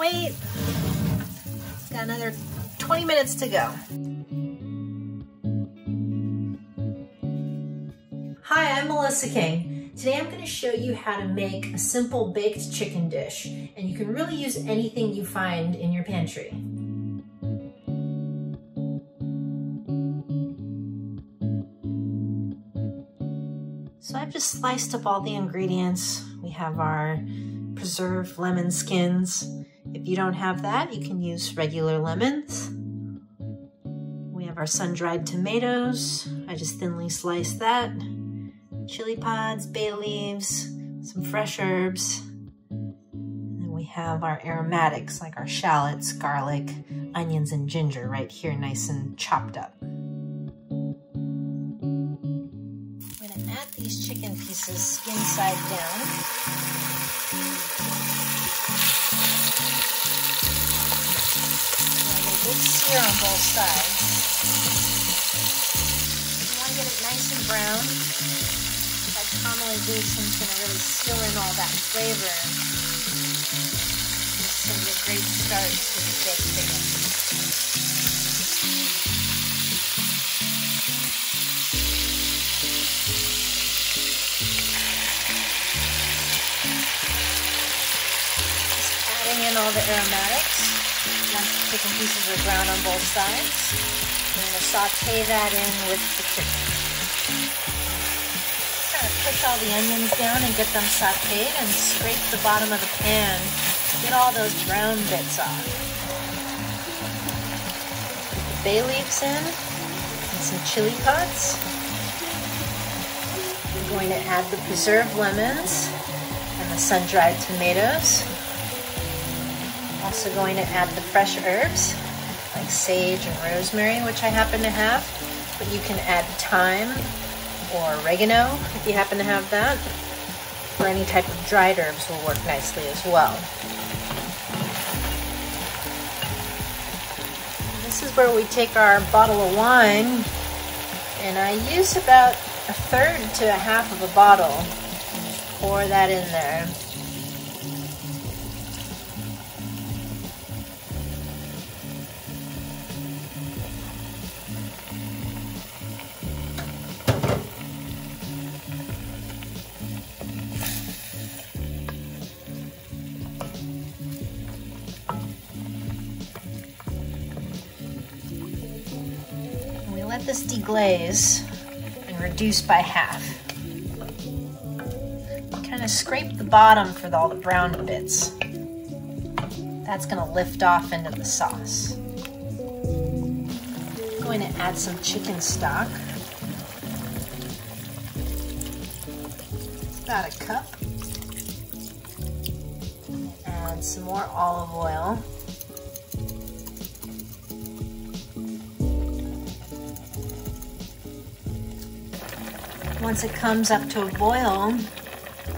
wait. Got another 20 minutes to go. Hi, I'm Melissa King. Today I'm going to show you how to make a simple baked chicken dish, and you can really use anything you find in your pantry. So I've just sliced up all the ingredients. We have our preserved lemon skins. If you don't have that, you can use regular lemons. We have our sun-dried tomatoes. I just thinly sliced that. Chili pods, bay leaves, some fresh herbs. And then we have our aromatics like our shallots, garlic, onions, and ginger right here, nice and chopped up. I'm gonna add these chicken pieces skin side down. Good sear on both sides. You want to get it nice and brown. That caramelization is going to really seal in all that flavor. Just send a great start to the baked chicken. Just adding in all the aromatics. Once the chicken pieces are brown on both sides, I'm going to saute that in with the chicken. Just kind of push all the onions down and get them sauteed and scrape the bottom of the pan. Get all those brown bits off. Put the bay leaves in and some chili pods. I'm going to add the preserved lemons and the sun-dried tomatoes. Also going to add the fresh herbs like sage and rosemary, which I happen to have, but you can add thyme or oregano if you happen to have that, or any type of dried herbs will work nicely as well. This is where we take our bottle of wine, and I use about 1/3 to 1/2 of a bottle. Just pour that in there. Let this deglaze and reduce by half. Kind of scrape the bottom for all the brown bits. That's going to lift off into the sauce. I'm going to add some chicken stock. It's about a cup. Add some more olive oil. Once it comes up to a boil, I'm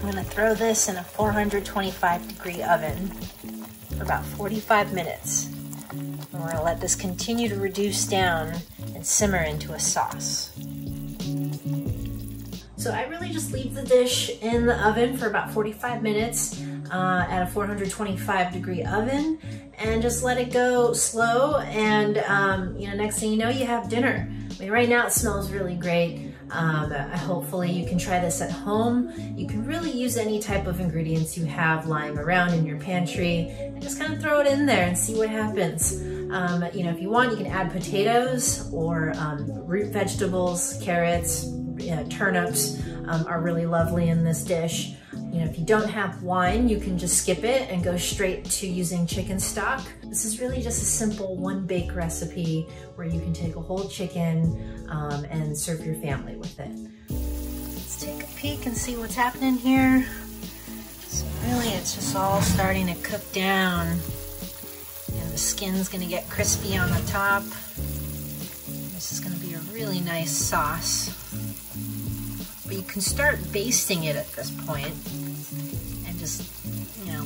going to throw this in a 425-degree oven for about 45 minutes. And we're going to let this continue to reduce down and simmer into a sauce. So I really just leave the dish in the oven for about 45 minutes at a 425-degree oven and just let it go slow, and next thing you know, you have dinner. I mean, right now it smells really great. Hopefully you can try this at home. You can really use any type of ingredients you have lying around in your pantry and just kind of throw it in there and see what happens. If you want, you can add potatoes or root vegetables, carrots, turnips are really lovely in this dish. If you don't have wine, you can just skip it and go straight to using chicken stock. This is really just a simple one bake recipe where you can take a whole chicken and serve your family with it. Let's take a peek and see what's happening here. So really it's just all starting to cook down, and the skin's gonna get crispy on the top. This is gonna be a really nice sauce. But you can start basting it at this point and just,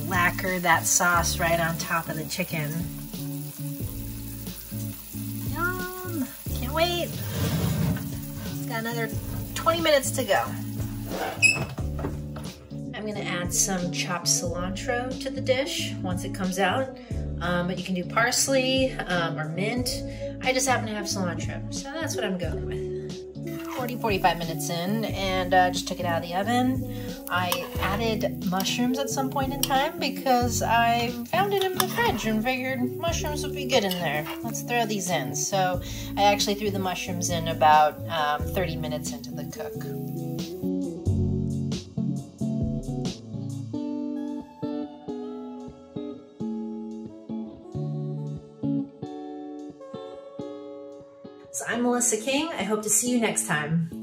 lacquer that sauce right on top of the chicken. Yum! Can't wait! Got another 20 minutes to go. I'm gonna add some chopped cilantro to the dish once it comes out. But you can do parsley or mint. I just happen to have cilantro, so that's what I'm going with. 45 minutes in, and just took it out of the oven. I added mushrooms at some point in time because I found it in the fridge and figured mushrooms would be good in there. Let's throw these in. So I actually threw the mushrooms in about 30 minutes into the cook. So I'm Melissa King. I hope to see you next time.